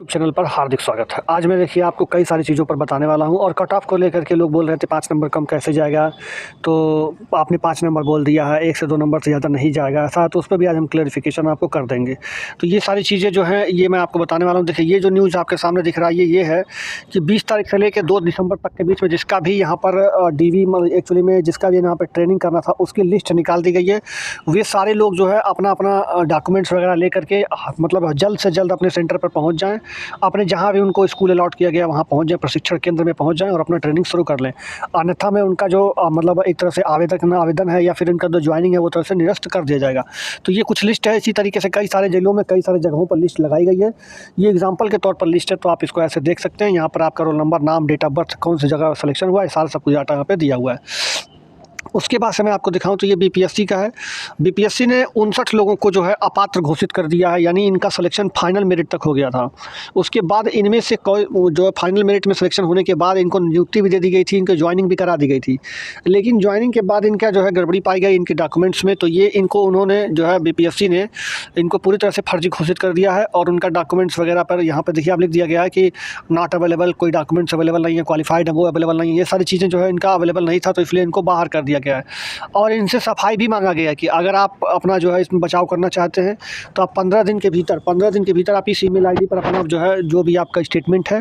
YouTube channel पर हार्दिक स्वागत है। आज मैं देखिए आपको कई सारी चीज़ों पर बताने वाला हूं और कट ऑफ को लेकर के लोग बोल रहे थे 5 नंबर कम कैसे जाएगा, तो आपने 5 नंबर बोल दिया है, 1 से 2 नंबर से ज़्यादा नहीं जाएगा ऐसा है, तो उस पर भी आज हम क्लैरिफिकेशन आपको कर देंगे। तो ये सारी चीज़ें जो हैं ये मैं आपको बताने वाला हूँ। देखिए ये जो न्यूज़ आपके सामने दिख रहा है ये है कि 20 तारीख से लेकर 2 दिसंबर तक के बीच में जिसका भी यहाँ पर डीवी एक्चुअली में जिसका भी यहाँ पर ट्रेनिंग करना था उसकी लिस्ट निकाल दी गई है। वे सारे लोग जो है अपना डॉक्यूमेंट्स वगैरह लेकर के मतलब जल्द से जल्द अपने सेंटर पर पहुँच जाएँ। अपने जहाँ भी उनको स्कूल अलॉट किया गया वहाँ पहुँच जाएँ, प्रशिक्षण केंद्र में पहुँच जाएँ और अपना ट्रेनिंग शुरू कर लें। अन्यथा में उनका जो मतलब एक तरह से आवेदन है या फिर उनका जो ज्वाइनिंग है वो तरह से निरस्त कर दिया जाएगा। तो ये कुछ लिस्ट है, इसी तरीके से कई सारे जिलों में कई सारे जगहों पर लिस्ट लगाई गई है। ये एग्जाम्पल के तौर पर लिस्ट है, तो आप इसको ऐसे देख सकते हैं। यहाँ पर आपका रोल नंबर, नाम, डेट ऑफ बर्थ, कौन सी जगह सिलेक्शन हुआ है, सारा सब कुछ डाटा यहाँ पे दिया हुआ है। उसके बाद से मैं आपको दिखाऊं तो ये बीपीएससी का है। बीपीएससी ने 59 लोगों को जो है अपात्र घोषित कर दिया है, यानी इनका सिलेक्शन फाइनल मेरिट तक हो गया था। उसके बाद इनमें से कोई जो है फाइनल मेरिट में सिलेक्शन होने के बाद इनको नियुक्ति भी दे दी गई थी, इनको ज्वाइनिंग भी करा दी गई थी। लेकिन ज्वाइनिंग के बाद इनका जो है गड़बड़ी पाई गई इनके डॉक्यूमेंट्स में, तो ये इनको उन्होंने जो है बीपीएससी ने इनको पूरी तरह से फर्जी घोषित कर दिया है। और उनका डॉक्यूमेंट्स वगैरह पर यहाँ पर देखिए आप लिख दिया गया है कि नॉट अवेलेबल, कोई डॉक्यूमेंट्स अवेलेबल नहीं है, क्वालिफाइड है वो अवेलेबल नहीं है, ये सारी चीज़ें जो है इनका अवेलेबल नहीं था, तो इसलिए इनको बाहर कर दिया गया है। और इनसे सफाई भी मांगा गया है कि अगर आप अपना जो है इसमें बचाव करना चाहते हैं तो आप 15 दिन के भीतर आप इस ईमेल आईडी पर अपना जो है जो भी आपका स्टेटमेंट है,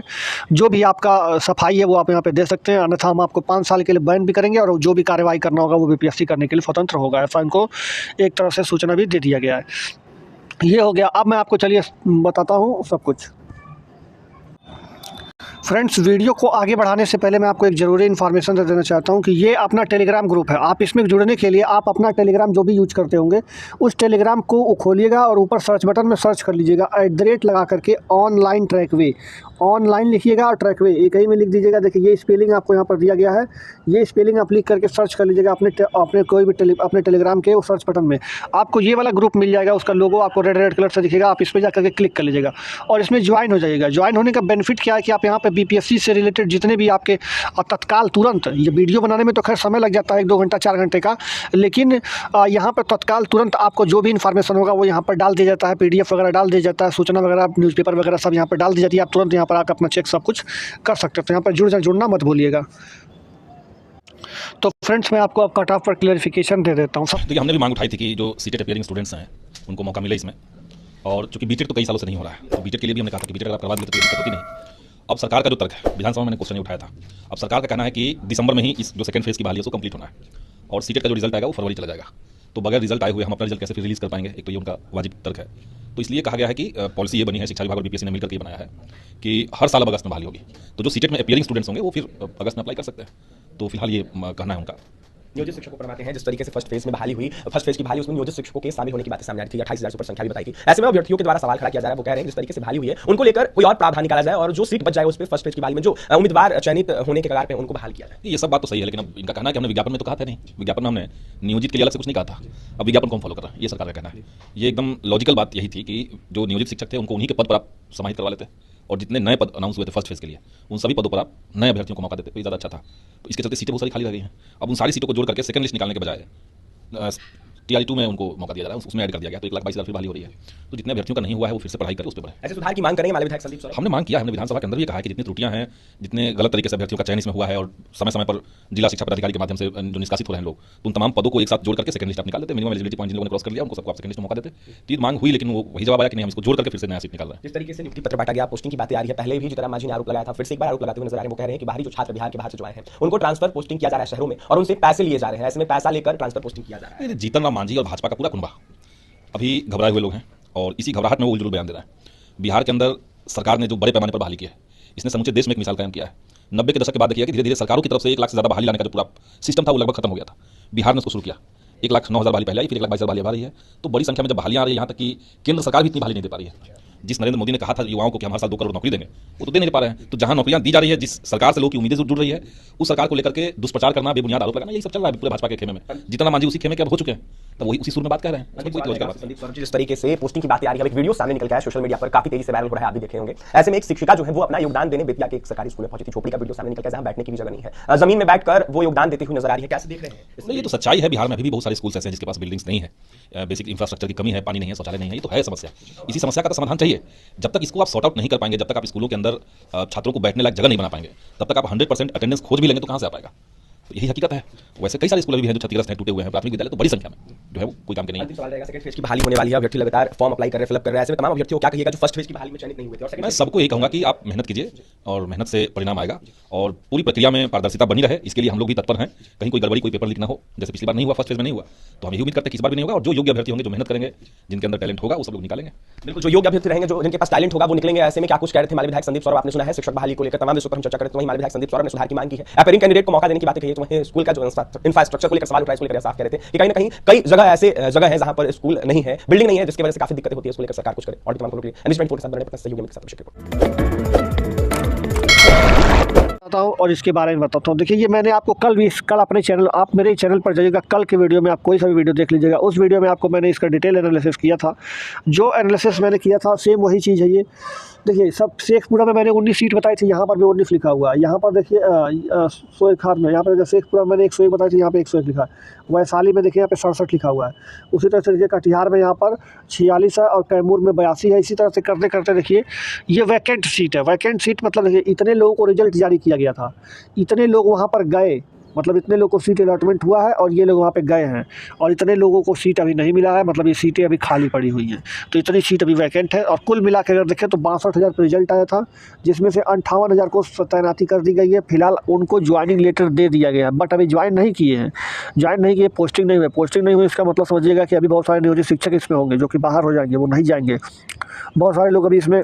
जो भी आपका सफाई है वो आप यहाँ पे दे सकते हैं। अन्यथा हम आपको 5 साल के लिए बैन भी करेंगे और जो भी कार्रवाई करना होगा वो बीपीएससी करने के लिए स्वतंत्र होगा, ऐसा इनको एक तरह से सूचना भी दे दिया गया है। ये हो गया। अब मैं आपको चलिए बताता हूँ सब कुछ। फ्रेंड्स, वीडियो को आगे बढ़ाने से पहले मैं आपको एक ज़रूरी इन्फॉर्मेशन दे देना चाहता हूँ कि ये अपना टेलीग्राम ग्रुप है। आप इसमें जुड़ने के लिए आप अपना टेलीग्राम जो भी यूज करते होंगे उस टेलीग्राम को खोलिएगा और ऊपर सर्च बटन में सर्च कर लीजिएगा @ लगा करके ऑनलाइन ट्रैकवे, ऑनलाइन लिखिएगा और ट्रैकवे एक ही में लिख दीजिएगा। देखिए ये स्पेलिंग आपको यहाँ पर दिया गया है, ये स्पेलिंग आप लिख करके सर्च कर लीजिएगा अपने कोई भी अपने टेलीग्राम के सर्च बटन में आपको ये वाला ग्रुप मिल जाएगा। उसका लोगो आपको रेड कलर से दिखेगा, आप इस पर जा करके क्लिक कर लीजिएगा और इसमें ज्वाइन हो जाइएगा। ज्वाइन होने का बेनिफिट क्या है कि आप यहाँ पे बीपीएससी से रिलेटेड जितने भी आपके तत्काल तुरंत, ये वीडियो बनाने में तो खैर समय लग जाता है 1-2 घंटा 4 घंटे का, लेकिन यहाँ पर तत्काल तुरंत आपको जो भी इन्फॉर्मेशन होगा वो यहाँ पर डाल दिया जाता है, पीडीएफ वगैरह डाल दिया जाता है, सूचना वगैरह न्यूज़पेपर वगैरह सब यहाँ पर डाल दी जाती है। आप तुरंत यहाँ पर आकर अपना चेक सब कुछ कर सकते हैं। यहाँ पर जुड़ना मत भूलिएगा। तो फ्रेंड्स, मैं आपको अब कट ऑफ पर क्लैरिफिकेशन दे देता हूँ। देखिए, हमने भी मांग उठाई थी कि जो सीटेट अपियरिंग स्टूडेंट्स हैं उनको मौका मिले इसमें, और चूंकि बीटेक तो कई सालों से नहीं हो रहा है, तो बीटेक के लिए भी हमने कहा था कि बीटेक अगर करवा दिए तो कोई दिक्कत होती नहीं। अब सरकार का जो तर्क है, विधानसभा में मैंने क्वेश्चन उठाया था, अब सरकार का कहना है कि दिसंबर में ही इस जो सेकंड फेज की बहाली है उसको कंप्लीट होना है और सीटेट का जो रिजल्ट आएगा वो फरवरी चला जाएगा। तो बगैर रिजल्ट आए हुए हम अपना रिजल्ट कैसे फिर रिलीज कर पाएंगे, एक तो ये उनका वाजिब तर्क है। तो इसलिए कहा गया है कि पॉलिसी ये बनी है, शिक्षा विभाग और बीपीएससी ने मिलकर के बनाया है कि हर साल अब अगस्त में बहाली होगी, तो जो सीटेट में अपियरिंग स्टूडेंट्स होंगे वो फिर अगस्त में अप्लाई कर सकते हैं। तो फिलहाल ये कहना है उनका। नियोजित शिक्षकों पढ़ाते हैं, जिस तरीके से फर्स्ट फेज में बहाली हुई, फर्स्ट फेज की बहाली उसमें नियोजित शिक्षकों के शामिल होने की बातें सामने आ रही थी, 28,000 से ऊपर संख्या भी बताई थी। ऐसे में अभ्यर्थियों के द्वारा सवाल खड़ा किया जा रहा है, वो कह रहे हैं जिस तरीके से बहाली हुई है उनको लेकर कोई और प्रावधान निकाला जाए और जो सीट बच जाए उस पर फर्स्ट फेज की बहाली में जो उम्मीदवार चयनित होने के कगार पे उनको बहाल किया जाए। ये सब बात तो सही है, लेकिन अब इनका कहना है कि हमने विज्ञापन में तो कहा था नहीं, विज्ञापन में हमने नियोजित के लिए अलग से कुछ नहीं कहा था, अब विज्ञापन कौन फॉलो कर रहा है, ये सरकार का कहना है। ये एकदम लॉजिकल बात यही थी कि जो नियोजित शिक्षक थे उनको उन्हीं के पद पर आप समाहित करवा लेते और जितने नए पद अनाउंस हुए थे फर्स्ट फेज के लिए उन सभी पदों पर आप नए अभ्यर्थियों को मौका देते तो ये ज़्यादा अच्छा था। तो इसके चलते सीटें बहुत सारी खाली रह गई हैं। अब उन सारी सीटों को जोड़ करके सेकंड लिस्ट निकालने के बजाय TRE2 में उनको मौका दिया जा रहा है, उसमें ऐड कर दिया गया, तो 1,22,000 फिर बहाली हो रही है। तो जितने अभ्यर्थियों का नहीं हुआ है वो फिर से पढ़ाई करें, उस पर बढ़े। ऐसे सुधार की मांग करेंगे माननीय विधायक संदीप सौरभ। हमने मांग किया, हमने विधानसभा के अंदर भी कहा है कि जितनी त्रुटियां हैं, जितने गलत तरीके से अभ्यर्थियों का चयन इसमें हुआ है और समय समय पर जिला शिक्षा पदाधिकारी के माध्यम से जो निष्कासित हो रहे हैं लोग, तो उन तमाम पदों को एक साथ जोड़ करके सेकंड लिस्ट आप निकाल देते, मिनिमम एलिजिबिलिटी पॉइंट जिन लोगों ने क्रॉस कर लिया उनको सबको आप सेकंड लिस्ट में मौका देते। तो ये मांग हुई, लेकिन वो वही जवाब आया कि नहीं, हम इसको जोड़ करके फिर से नया सीट निकाल रहे हैं। जिस तरीके से नियुक्ति पत्र बांटा गया, पोस्टिंग की बातें आ रही है, पहले भी जितना मांझी ने आरोप लगाया था, फिर से एक बार आरोप लगाते हुए नजर आ रहे हैं। वो कह रहे हैं कि बाहरी जो छात्र बिहार के बाहर से जो आए हैं उनको ट्रांसफर पोस्टिंग किया जा रहा है शहरों में और उनसे पैसे लिए जा रहे हैं, ऐसे में पैसा लेकर ट्रांसफर पोस्टिंग किया जा रहा है। जीतन राम मांझी और भाजपा का पूरा कुनबा अभी घबराए हुए लोग हैं और इसी घबराहट में वो उलझुल बयान दे रहा है। बिहार के अंदर सरकार ने जो बड़े पैमाने पर बहाली की है, इसने समूचे देश में एक मिसाल कायम किया है। 90 के दशक के बाद देखिए कि धीरे धीरे सरकारों की तरफ से 1 लाख से ज़्यादा बहाली लाने का जो पूरा सिस्टम था वो लगभग खत्म हो गया था। बिहार ने उसको शुरू किया, 1,09,000 बहाली पहले आई, फिर 1,22,000 बहाली आ रही है। तो बड़ी संख्या में जब बहालियाँ आ रही है, यहाँ तक कि केंद्र सरकार भी इतनी बहाली नहीं दे पा रही है। जिस नरेंद्र मोदी ने कहा था युवाओं को कि हम हर साल 2 करोड़ नौकरी देंगे, वो तो दे नहीं पा रहे हैं। तो जहां नौकरियां दी जा रही है, जिस सरकार से लोगों की उम्मीदें जुड़ रही है, उस सरकार को लेकर के दुष्प्रचार करना, बेबुनियाद आरोप लगाना, यही सब चल रहा है पूरे भाजपा के खेमे में। जितना मांझी उसी खेमे के अब हो चुके हैं, तो वही उसी सुर में बात कह रहे हैं। संदीप सौरभ जी, जिस तरीके से पोस्टिंग की बातें आ रही है, एक वीडियो सामने निकल के आया सोशल मीडिया पर, काफी तेजी से वायरल हो रहा है, आप भी देखे होंगे। ऐसे में एक शिक्षिका जो है वो अपना योगदान देने बेतिया के एक सरकारी स्कूल में पहुंची थी, झोपड़ी का वीडियो सामने निकल के, जहां बैठने की भी जगह नहीं है, जमीन में बैठकर वो योगदान देती हुई नजर आ रही है। कैसे देख रहे हैं? ये तो सच्चाई है, बिहार में अभी भी बहुत सारे स्कूल्स ऐसे हैं जिसके पास बिल्डिंग्स नहीं है, बेसिक इंफ्रास्ट्रक्चर की कमी है, पानी नहीं है, शौचालय नहीं है, ये तो है समस्या। इसी समस्या का तो समाधान चाहिए। देखिए, जब तक इसको आप सॉर्ट आउट नहीं कर पाएंगे, जब तक आप स्कूलों के अंदर छात्रों को बैठने लायक जगह नहीं बना पाएंगे, तब तक आप 100% अटेंडेंस खोज भी लेंगे तो कहाँ से आ पाएगा। तो यही हकीकत है। वैसे कई सारे स्कूल भी हैं जो क्षतिग्रस्त हैं, टूटे हुए हैं, प्राथमिक विद्यालय तो बड़ी संख्या में जो है वो कोई काम के नहीं है। अंतिम सवाल रहेगा, सेकंड फेज की बहाली होने वाली है, अभ्यर्थी लगातार फॉर्म अप्लाई कर रहे हैं, फिलअप कर रहे हैं, ऐसे में तमाम अभ्यर्थियों को क्या कहिएगा जो फर्स्ट फेज की बहाली में चयनित नहीं हुए थे? और मैं सबको यही कहूँगा कि आप मेहनत कीजिए और मेहनत से परिणाम आएगा, और पूरी प्रक्रिया में पारदर्शिता बनी रहे, इसके लिए हम लोग भी तत्पर हैं। कहीं कोई गड़बड़ी, कोई पेपर लीक ना हो, जैसे पिछली बार नहीं हुआ, फर्स्ट फेज में नहीं हुआ, तो हम यही उम्मीद करते हैं कि इस बार भी नहीं होगा। और जो योग्य अभ्यर्थी होंगे, जो मेहनत करेंगे, जिनके अंदर टैलेंट होगा, वो सब लोग निकालेंगे। बिल्कुल, जो योग्य अभ्यर्थी रहेंगे, जो जिनके पास टैलेंट होगा, वो निकलेंगे। ऐसे में क्या कुछ कह रहे थे माननीय विधायक संदीप सौरभ, आपने सुना है शिक्षक बहाली को लेकर तमाम विषयों पर हम चर्चा करें तो वहीं माननीय विधायक संदीप सौरभ ने सुधार की मांग की है। अपीयरिंग कैंडिडेट को मौका देने की बात कही है, तो वहीं स्कूल का जो इंफ्रास्ट्रक्चर को लेकर सवाल उठाए, इसको लेकर साफ कह रहे थे कि कहीं ना कहीं कई जगह ऐसे जगह है जहां पर स्कूल नहीं है, बिल्डिंग नहीं है, जिसकी वजह से काफी दिक्कतें होती है। इसको लेकर सरकार कुछ करे। और तमाम खबरों के लिए एनरिचमेंट के साथ बने रहने सहयोगी के साथ अभिषेक बताता हूँ और इसके बारे में बताता हूँ। देखिए, ये मैंने आपको कल अपने चैनल, आप मेरे चैनल पर जाइएगा, कल के वीडियो में आप कोई सा भी वीडियो देख लीजिएगा, उस वीडियो में आपको मैंने इसका डिटेल एनालिसिस किया था। जो एनालिसिस मैंने किया था सेम वही चीज़ है ये। देखिए, सब शेखपुरा में मैंने 19 सीट बताई थी, यहाँ पर भी 19 लिखा हुआ है। यहाँ पर देखिए सोएखार में, यहाँ पर शेखपुरा में मैंने 101 बताई थी, यहाँ पे 101 लिखा है। वैशाली में देखिए यहाँ पे 67 लिखा हुआ है। उसी तरह से देखिए कटिहार में यहाँ पर 46 है और कैमूर में 82 है। इसी तरह से करते करते देखिए ये वैकेंट सीट है। वैकेंट सीट मतलब देखिए इतने लोगों को रिजल्ट जारी किया गया था, इतने लोग वहाँ पर गए, मतलब इतने लोगों को सीट अलॉटमेंट हुआ है और ये लोग वहाँ पे गए हैं, और इतने लोगों को सीट अभी नहीं मिला है, मतलब ये सीटें अभी खाली पड़ी हुई हैं। तो इतनी सीट अभी वैकेंट है। और कुल मिला के अगर देखें तो 62,000 पर रिजल्ट आया था, जिसमें से 58,000 को तैनाती कर दी गई है। फिलहाल उनको ज्वाइनिंग लेटर दे दिया गया है, बट अभी ज्वाइन नहीं किए हैं, ज्वाइन नहीं किए, पोस्टिंग नहीं हुई। पोस्टिंग नहीं हुई इसका मतलब समझिएगा कि अभी बहुत सारे नियोजित शिक्षक इसमें होंगे जो कि बाहर हो जाएंगे, वो नहीं जाएंगे। बहुत सारे लोग अभी इसमें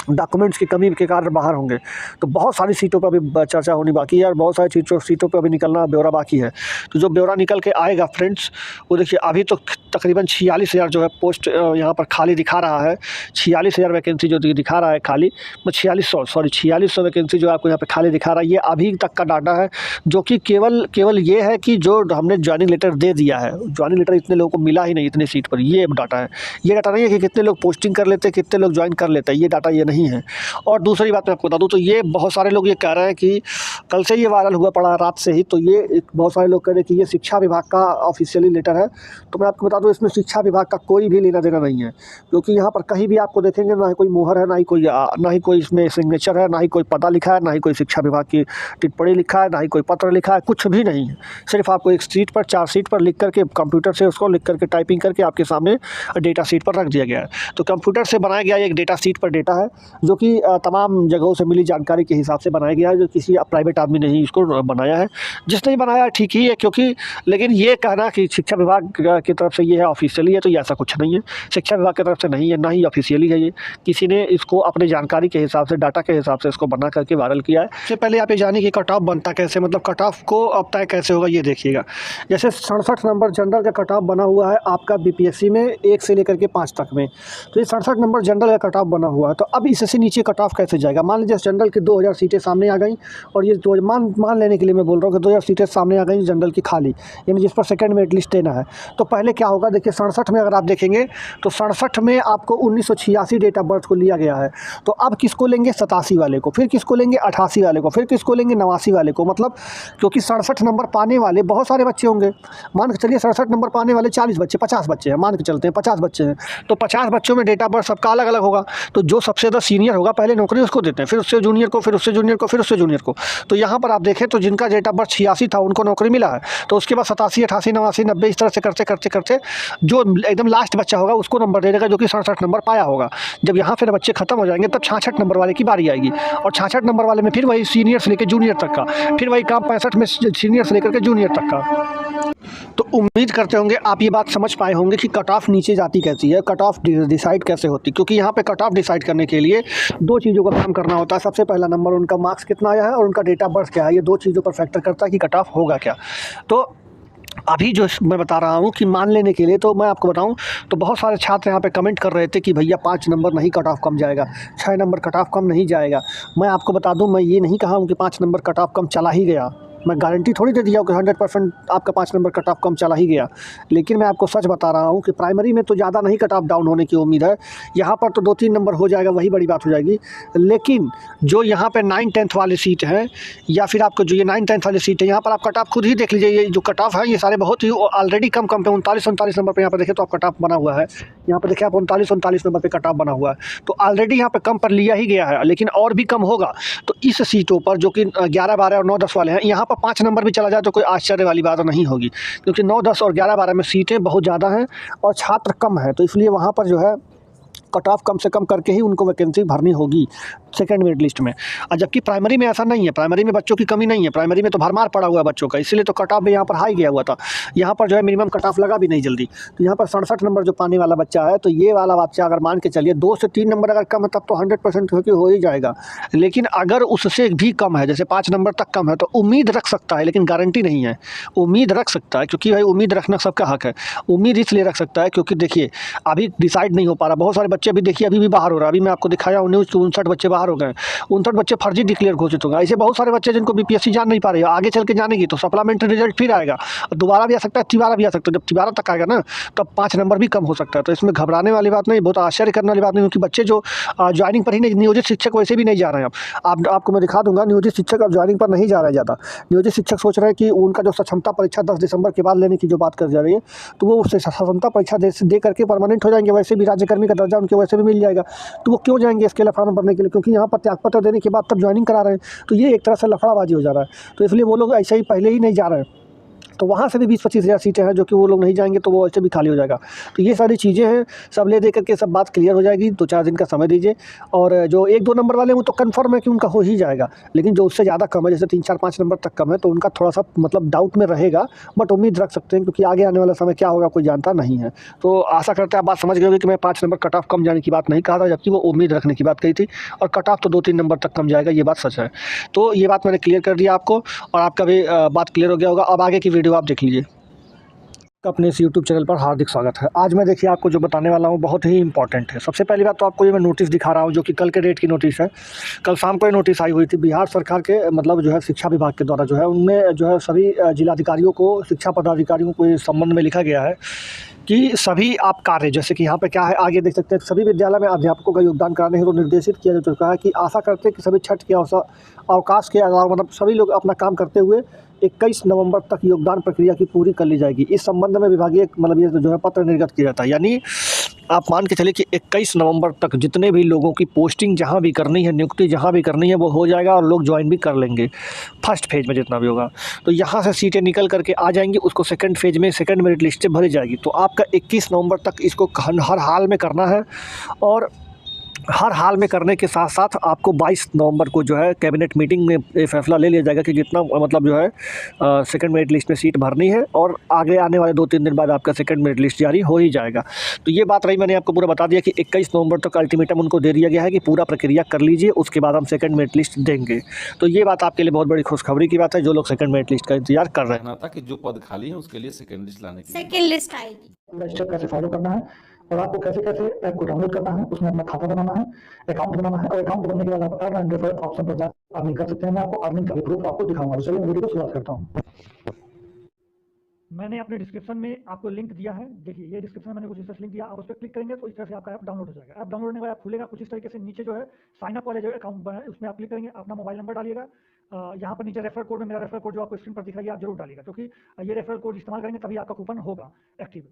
डॉक्यूमेंट्स की कमी के कारण बाहर होंगे। तो बहुत सारी सीटों पर अभी चर्चा होनी बाकी है और बहुत सारी सीटों पर अभी निकलना ब्यौरा बाकी है। तो जो ब्यौरा निकल के आएगा फ्रेंड्स, वो देखिए अभी तो तकरीबन 46,000 जो है पोस्ट यहाँ पर खाली दिखा रहा है। 46,000 वैकेंसी जो दिखा रहा है खाली, 4600 वैकेंसी जो आपको यहाँ पे खाली दिखा रहा है, ये अभी तक का डाटा है, जो कि केवल ये है कि जो हमने ज्वाइनिंग लेटर दे दिया है। ज्वाइनिंग लेटर इतने लोगों को मिला ही नहीं इतनी सीट पर, ये डाटा है। ये डाटा नहीं है कि कितने लोग पोस्टिंग कर लेते, कितने लोग ज्वाइन कर लेते हैं, ये डाटा ये नहीं है। और दूसरी बात मैं आपको बता दूं, तो ये बहुत सारे लोग ये कह रहे हैं कि कल से ये वायरल हुआ पड़ा रात से ही, तो ये बहुत सारे लोग कह रहे हैं कि ये शिक्षा विभाग का ऑफिशियली लेटर है। तो मैं आपको बता दूं, इसमें शिक्षा विभाग का कोई भी लेना देना नहीं है, क्योंकि यहाँ पर कहीं भी आपको देखेंगे ना ही कोई मुहर है, ना ही कोई इसमें सिग्नेचर है, ना ही कोई पता लिखा है, ना ही कोई शिक्षा विभाग की टिप्पणी लिखा है, ना ही कोई पत्र लिखा है, कुछ भी नहीं है। सिर्फ आपको एक सीट पर 4 सीट पर लिख करके कंप्यूटर से उसको लिख करके टाइपिंग करके आपके सामने डेटा सीट पर रख दिया गया है। तो कंप्यूटर से बनाया गया एक डेटा सीट पर डेटा है, जो कि तमाम जगहों से मिली जानकारी के हिसाब से बनाया गया है, जो किसी प्राइवेट आदमी ने ही इसको बनाया है। जिसने बनाया ठीक ही है, क्योंकि लेकिन ये कहना कि शिक्षा विभाग की तरफ से ये है ऑफिशियली है, तो ये ऐसा कुछ नहीं है। शिक्षा विभाग की तरफ से नहीं है, ना ही ऑफिशियली है। ये किसी ने इसको अपनी जानकारी के हिसाब से, डाटा के हिसाब से इसको बना करके वायरल किया है। इससे पहले आप ये जानिए कि कट ऑफ बनता कैसे, मतलब कट ऑफ को अब तय कैसे होगा ये देखिएगा। जैसे 67 नंबर जनरल का कट ऑफ बना हुआ है आपका बीपीएससी में 1 से लेकर के 5 तक में, तो ये 67 नंबर जनरल का कट ऑफ बना हुआ है। तो अब इससे नीचे कट ऑफ कैसे जाएगा? मान लीजिए जनरल की 2000 सीटें सामने आ गई, और ये मान लेने के लिए मैं बोल रहा हूँ कि 2000 सीटें सामने आ गई जनरल की खाली, यानी जिस पर सेकंड मेरिट लिस्ट लेना है। तो पहले क्या होगा, देखिए 67 में अगर आप देखेंगे तो 67 में आपको 1986 डेट ऑफ बर्थ को लिया गया है। तो अब किसको लेंगे? 87 वाले को, फिर किसको लेंगे? 88 वाले को, फिर किसको लेंगे? 89 वाले को। मतलब क्योंकि 67 नंबर पाने वाले बहुत सारे बच्चे होंगे, मान के चलिए 67 नंबर पाने वाले 40 बच्चे, 50 बच्चे हैं, मान के चलते हैं 50 बच्चे हैं, तो 50 बच्चों में डेट ऑफ बर्थ सबका अलग अलग होगा। तो जो सबसे ज़्यादा सीनियर होगा पहले नौकरी उसको देते हैं, फिर उससे जूनियर को, फिर उससे जूनियर को, फिर उससे जूनियर को। तो यहाँ पर आप देखें तो जिनका डेट ऑफ बर्थ 86 था उनको नौकरी मिला है, तो उसके बाद 87, 88, 89, 90 इस तरह से करते करते करते जो एकदम लास्ट बच्चा होगा उसको नंबर दे देगा जो कि 67 नंबर पाया होगा। जब यहाँ फिर बच्चे खत्म हो जाएंगे तब 66 नंबर वाले की बारी आएगी, और 66 नंबर वाले में फिर वही सीनियर से लेकर जूनियर तक का, फिर वही काम 65 में सीनियर से लेकर के जूनियर तक का। तो उम्मीद करते होंगे आप ये बात समझ पाए होंगे कि कट ऑफ नीचे जाती कैसी है, कट ऑफ डिसाइड कैसे होती, क्योंकि यहाँ पे कट ऑफ डिसाइड करने के लिए 2 चीज़ों का काम करना होता है। सबसे पहला नंबर उनका मार्क्स कितना आया है और उनका डेट ऑफ बर्थ क्या है, ये 2 चीज़ों पर फैक्टर करता है कि कट ऑफ होगा क्या। तो अभी जो मैं बता रहा हूँ कि मान लेने के लिए, तो मैं आपको बताऊँ तो बहुत सारे छात्र यहाँ पे कमेंट कर रहे थे कि भैया 5 नंबर नहीं कट ऑफ कम जाएगा, 6 नंबर कट ऑफ कम नहीं जाएगा। मैं आपको बता दूँ, मैं ये नहीं कहा हूँ कि 5 नंबर कट ऑफ कम चला ही गया, मैं गारंटी थोड़ी दे दिया हूँ कि 100% आपका 5 नंबर कट ऑफ कम चला ही गया, लेकिन मैं आपको सच बता रहा हूँ कि प्राइमरी में तो ज़्यादा नहीं कट ऑफ डाउन होने की उम्मीद है। यहाँ पर तो 2-3 नंबर हो जाएगा, वही बड़ी बात हो जाएगी। लेकिन जो यहाँ पे 9-10 वाली सीट है, या फिर आपको जो ये 9-10 वाली सीट है, यहाँ पर आप कट ऑफ खुद ही देख लीजिए। ये जो कट ऑफ है ये सारे बहुत ही ऑलरेडी कम पे 39-39 नंबर पे यहाँ पर देखें तो आप कट ऑफ बना हुआ है। यहाँ पर देखिए आप 39-39 नंबर पे कट ऑफ बना हुआ है, तो ऑलरेडी यहाँ पे कम पर लिया ही गया है, लेकिन और भी कम होगा। तो इस सीटों पर जो कि 11, 12 और 9, 10 वाले हैं, यहाँ पर 5 नंबर भी चला जाए तो कोई आश्चर्य वाली बात नहीं होगी, क्योंकि 9, 10 और 11, 12 में सीटें बहुत ज़्यादा हैं और छात्र कम हैं, तो इसलिए वहाँ पर जो है कट ऑफ कम से कम करके ही उनको वैकेंसी भरनी होगी सेकंड मेरिट लिस्ट में। और जबकि प्राइमरी में ऐसा नहीं है, प्राइमरी में बच्चों की कमी नहीं है, प्राइमरी में तो भरमार पड़ा हुआ है बच्चों का, इसीलिए तो कट ऑफ भी यहाँ पर हाई गया हुआ था। यहाँ पर जो है मिनिमम कट ऑफ लगा भी नहीं जल्दी, तो यहाँ पर 67 नंबर जो पाने वाला बच्चा है, तो ये वाला बच्चा अगर मान के चलिए 2 से 3 नंबर अगर कम है तब तो 100% हो ही जाएगा। लेकिन अगर उससे भी कम है, जैसे 5 नंबर तक कम है, तो उम्मीद रख सकता है, लेकिन गारंटी नहीं है। उम्मीद रख सकता है, क्योंकि भाई उम्मीद रखना सबका हक है। उम्मीद इसलिए रख सकता है क्योंकि देखिए अभी डिसाइड नहीं हो पा रहा, बहुत सारे बच्चे अभी देखिए अभी भी बाहर हो रहा है। अभी मैं आपको दिखाया 59 बच्चे बाहर हो गए, 59 बच्चे फर्जी डिक्लेयर घोषित हो गए। ऐसे बहुत सारे बच्चे जिनको बीपीएससी जान नहीं पा रही है, आगे चल के जानेगी तो सप्लीमेंट्री रिजल्ट फिर आएगा, दोबारा भी आ सकता है, तिबारा भी आ सकता है। जब तिबारा तक आएगा ना तब 5 नंबर भी कम हो सकता है, तो इसमें घबराने वाली बात नहीं, बहुत आश्चर्य करने वाली बात नहीं, क्योंकि बच्चे जो ज्वाइनिंग पर ही नहीं, नियोजित शिक्षक वैसे भी नहीं जा रहे हैं। अब आपको मैं दिखा दूंगा, नियोजित शिक्षक अब ज्वाइनिंग पर नहीं जा रहा है ज़्यादा। नियोजित शिक्षक सोच रहे हैं कि उनका जो क्षमता परीक्षा 10 दिसंबर के बाद लेने की जो बात कर जा रही है, तो वो उससे क्षमता परीक्षा दे करके परमानेंट हो जाएंगे, वैसे भी राज्यकर्मी का दर्जा उनके वैसे भी मिल जाएगा, तो वो क्यों जाएंगे इसके लिए फॉर्म भरने के लिए, क्योंकि यहाँ पर त्यागपत्र देने के बाद तब ज्वाइनिंग करा रहे हैं, तो ये एक तरह से लफड़ाबाजी हो जा रहा है। तो इसलिए वो लोग ऐसे ही पहले ही नहीं जा रहे हैं, तो वहाँ से भी 20-25 हज़ार सीटें हैं जो कि वो लोग नहीं जाएंगे, तो वो ऐसे भी खाली हो जाएगा। तो ये सारी चीज़ें हैं, सब ले दे करके सब बात क्लियर हो जाएगी। 2-4 दिन का समय दीजिए। और जो 1-2 नंबर वाले वो तो कन्फर्म है कि उनका हो ही जाएगा, लेकिन जो उससे ज़्यादा कम है, जैसे 3, 4, 5 नंबर तक कम है, तो उनका थोड़ा सा मतलब डाउट में रहेगा, बट उम्मीद रख सकते हैं, क्योंकि आगे आने वाला समय क्या होगा कोई जानता नहीं है। तो आशा करते हैं आप बात समझ गए होंगे कि मैं 5 नंबर कट ऑफ कम जाने की बात नहीं कहा था, जबकि वो उम्मीद रखने की बात कही थी, और कट ऑफ तो 2-3 नंबर तक कम जाएगा, ये बात सच है। तो ये बात मैंने क्लियर कर दिया आपको, और आपका भी बात क्लियर हो गया होगा। अब आगे की वीडियो आप देख लीजिए। अपने इस यूट्यूब चैनल पर हार्दिक स्वागत है। आज मैं देखिए आपको जो बताने वाला हूँ बहुत ही इंपॉर्टेंट है। सबसे पहली बात तो आपको ये मैं नोटिस दिखा रहा हूँ, जो कि कल के डेट की नोटिस है। कल शाम को ये नोटिस आई हुई थी बिहार सरकार के मतलब जो है शिक्षा विभाग के द्वारा, जो है उनमें जो है सभी जिलाधिकारियों को, शिक्षा पदाधिकारियों को इस संबंध में लिखा गया है कि सभी आप कार्य, जैसे कि यहाँ पे क्या है आगे देख सकते हैं, सभी विद्यालय में अध्यापकों का योगदान कराने हेतु निर्देशित किया जा चुका है कि आशा करते हैं कि सभी छठ के अवकाश के अलावा मतलब सभी लोग अपना काम करते हुए 21 नवंबर तक योगदान प्रक्रिया की पूरी कर ली जाएगी। इस संबंध में विभागीय मतलब ये जो है पत्र निर्गत किया जाता है, यानी आप मान के चलिए कि 21 नवंबर तक जितने भी लोगों की पोस्टिंग जहाँ भी करनी है, नियुक्ति जहाँ भी करनी है, वो हो जाएगा और लोग ज्वाइन भी कर लेंगे फर्स्ट फेज में जितना भी होगा। तो यहाँ से सीटें निकल करके आ जाएंगी, उसको सेकंड फेज में सेकंड मेरिट लिस्ट से भरी जाएगी। तो आपका 21 नवंबर तक इसको हर हाल में करना है, और हर हाल में करने के साथ साथ आपको 22 नवंबर को जो है कैबिनेट मीटिंग में ये फैसला ले लिया जाएगा कि जितना मतलब जो है सेकंड मेरिट लिस्ट में सीट भरनी है, और आगे आने वाले 2-3 दिन बाद आपका सेकंड मेरिट लिस्ट जारी हो ही जाएगा। तो ये बात रही, मैंने आपको पूरा बता दिया कि 21 नवंबर तक अल्टीमेटम उनको दे दिया गया है कि पूरा प्रक्रिया कर लीजिए, उसके बाद हम सेकंड मेरिट लिस्ट देंगे। तो ये बात आपके लिए बहुत बड़ी खुशखबरी की बात है, जो लोग सेकंड मेरिट लिस्ट का इंतजार कर रहे हैं। कहना था कि जो पद खाली है उसके लिए सेकंड लिस्ट लाने की सेकंड लिस्ट आएगी। पूरा स्टेप कैसे फॉलो करना है और आपको कैसे कैसे ऐप को डाउनलोड करना है, उसमें अपना खाता बनाना है, अकाउंट बनाना है, और अकाउंट बनने के बाद आप अर्न एंड रेफर ऑप्शन पर जाकर अर्निंग कर सकते हैं। मैं आपको अर्निंग का भी प्रूफ आपको दिखाऊंगा। चलिए वीडियो को शुरुआत करता हूँ। मैंने अपने डिस्क्रिप्शन में आपको लिंक दिया है, देखिए ये डिस्क्रिप्शन में मैंने कुछ इस तरह से लिंक दिया, आप उस पर क्लिक करेंगे तो इस तरह से आपका ऐप डाउनलोड हो जाएगा। ऐप डाउनलोड होने के बाद खुलेगा कुछ इस तरीके से, नीचे जो है साइन अप वाले जो अकाउंट बना है उसमें आप क्लिक करेंगे, अपना मोबाइल नंबर डालिएगा। यहाँ पर नीचे रेफर कोड में मेरा रेफर कोड जो आपको स्क्रीन पर दिख रहा है आप जरूर डालिएगा, क्योंकि ये रेफर कोड इस्तेमाल करेंगे तभी आपका कूपन होगा एक्टिव।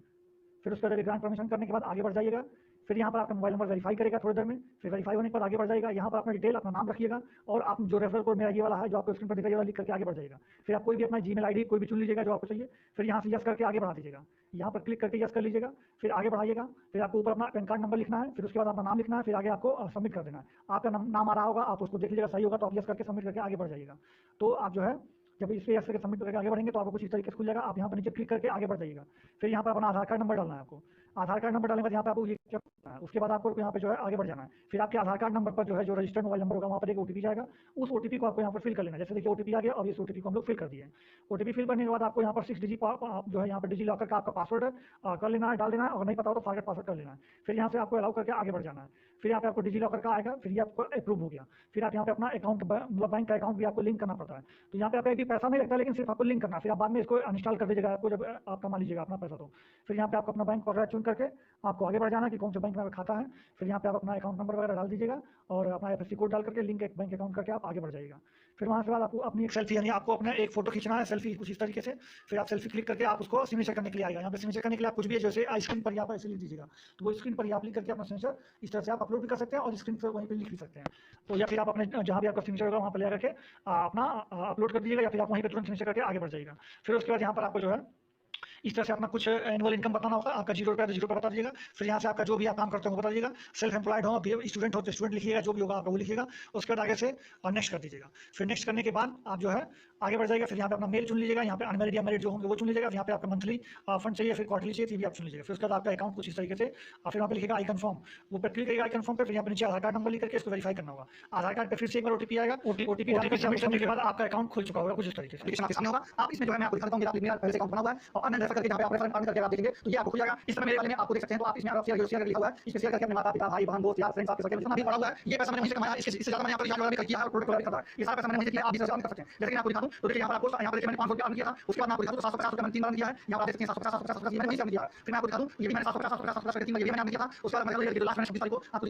फिर उसके बाद ग्रांट परमिशन करने के बाद आगे बढ़ जाइएगा। फिर यहाँ पर आपका मोबाइल नंबर वेरीफाई करेगा थोड़ी देर में, फिर वेरीफाई होने के बाद आगे बढ़ जाएगा। यहाँ पर अपना डिटेल, अपना नाम रखिएगा, और आप जो रेफरल कोड मेरा ये वाला है जो आपको स्क्रीन पर दिख रहा है लिख करके आगे बढ़ जाएगा। फिर आप कोई भी अपना जीमेल आईडी कोई भी चुन लीजिएगा जो आपको चाहिए, फिर यहाँ से यस करके आगे बढ़ा दीजिएगा। यहाँ पर क्लिक करके यस कर लीजिएगा, फिर आगे बढ़ाइएगा। फिर आपको ऊपर अपना पैन कार्ड नंबर लिखना है, फिर उसके बाद अपना नाम लिखना है, फिर आगे आपको सबमिट कर देना है। आपका नाम आ रहा होगा, आप उसको देख लीजिएगा, सही होगा तो आप यस करके सबमिट करके आगे बढ़ जाइएगा। तो आप जो है जब इस पे यस करके सबमिट करके आगे बढ़ेंगे तो आपको कुछ इस तरीके से खुल जाएगा। आप यहाँ पर नीचे क्लिक करके आगे बढ़ जाइएगा। फिर यहाँ पर अपना आधार कार्ड नंबर डालना है आपको। आधार कार्ड नंबर डालने के बाद यहाँ पे आपको ये check करना है। उसके बाद आपको यहाँ पे जो है आगे बढ़ जाना है। फिर आपके आधार कार्ड नंबर पर जो है जो रजिस्टर्ड मोबाइल नंबर होगा वहाँ पर एक ओटीपी जाएगा। उस ओटीपी को आपको यहाँ पर फिल कर लेना है। जैसे देखिए ओटीपी आ गया, अब इस ओटीपी को हम लोग फिल कर दिए। ओटीपी फिल करने के बाद आपको यहाँ पर 6 डिजिट जो है यहाँ पर डिजी लॉकर का आपका पासवर्ड कर लेना है, डाल देना है। और नहीं पता हो तो फॉरगेट पासवर्ड कर लेना है। फिर यहाँ से आपको अलाउ करके आगे बढ़ जाना है। फिर यहाँ पे आपको डिजी लॉकर का आएगा, फिर ये आपको अप्रूव हो गया। फिर आप यहाँ पे अपना अकाउंट मतलब बैंक का अकाउंट भी आपको लिंक करना पड़ता है। तो यहाँ पे आपका भी पैसा नहीं लगता, लेकिन सिर्फ आपको लिंक करना है। फिर आप बाद में इसको अनइंस्टॉल कर दीजिएगा आपको जब आप कमा लीजिएगा अपना पैसा। तो फिर यहाँ पे आपको अपना बैंक वगैरह चुन करके आपको आगे बढ़ जाना कि कौन से बैंक में खाता है। फिर यहाँ पे आप अपना अकाउंट नंबर वगैरह डाल दीजिएगा और अपना एफएससी कोड डाल करके लिंक एक बैंक अकाउंट करके आप आगे बढ़ जाइएगा। फिर वहाँ से बाद आपको अपनी एक सेल्फी यानी आपको अपना एक फोटो खींचना है, सेल्फी कुछ इस तरीके से। फिर आप सेल्फी क्लिक करके आप उसको सिग्नेचर करने के लिए आएगा। यहाँ पे सिग्नेचर करने के लिए आप कुछ भी है जैसे स्क्रीन पर यहाँ पर ऐसे लिख दीजिएगा। तो वो स्क्रीन पर आप लिख करके अपना सिग्नेचर इस तरह से आप अपलोड भी कर सकते हैं और स्क्रीन पर वहीं पर लिख भी सकते हैं। तो या फिर आप अपने जहाँ भी आपका सिग्नेचर होगा वहाँ पर ले करके अपना अपलोड कर दीजिएगा या फिर आप वहीं पर तुरंत सिग्नेचर करके आगे बढ़ जाइएगा। फिर उसके बाद यहाँ पर आपको जो है इस तरह से अपना कुछ एनुअल इनकम बताना होगा। आपका 0 रुपया तो 0 रुपया बता दीजिएगा। फिर यहाँ से आपका जो भी आप काम करते हो वो बता दीजिएगा। सेल्फ एम्प्लॉयड हो, स्टूडेंट हो तो स्टूडेंट लिखिएगा, जो भी होगा आपका वो लिखिएगा। उसके बाद आगे से नेक्स्ट कर दीजिएगा। फिर नेक्स्ट करने के बाद आप जो है आगे बढ़ जाएगा। फिर यहाँ पे अपना मेल चुन लीजिएगा, यहाँ पे अनमेरिड या मैरिड जो होंगे वो चुन लीजिएगा। यहाँ पे आपका मंथली फंड चाहिए, फिर क्वार्टरली चाहिए, भी आप चुन लीजिएगा। फिर उसके बाद आपका अकाउंट कुछ इस तरीके से फिर वहाँ पे लिखेगा आई कन्फर्म, वो पे क्लिक करेगा आई कन्फर्म पे। फिर यहाँ पे नीचे आधार कार्ड नंबर लिख करके इसको वेरीफाई करना होगा। आधार कार्ड पे फिर से एक बार ओटीपी आएगा। ओटीपी डालकर सबमिट करने के बाद आपका अकाउंट खुल चुका होगा कुछ इस तरीके से। एप्लीकेशन आपके सामने होगा। आप इसमें जो है मैं आपको दिखाता हूँ कि आप मेरा पहले से अकाउंट बना हुआ है और अन्य रेफर करके जहाँ पे आप रेफर करके आप देखेंगे तो ये आपको खुल जाएगा। इस तरह मेरे वाले में आपको देख सकते हैं। तो आप इसमें शेयर लिखा हुआ है, इसमें शेयर करके अपने माता पिता भाई बहन दोस्त यार फ्रेंड्स आपके सबके जितना भी पड़ा हुआ है ये पैसा मैंने वहीं से कमाया। इससे ज्यादा मैंने यहाँ पर रिचार्ज वगैरह किया है और प्रोडक्ट वगैरह खरीदा है। ये सारा पैसा मैंने वहीं से किया। आप इस तरह से कर सकते हैं। जैसे कि आपको दिखा दूं तो देखिए यहाँ पर आपको यहाँ पर देखिए मैंने 500 रुपया अर्न किया था। उसके बाद मैं आपको दिखा दूं 750 रुपया मैंने 3 बार किया है। यहाँ पर देख सकते हैं 750 मैंने वहीं से अर्न किया है। फिर मैं आपको दिखा दूं ये भी मैंने 750 3 बार ये भी मैंने अर्न किया था। उसके बाद मैं लास्ट में 26 तारीख को आपको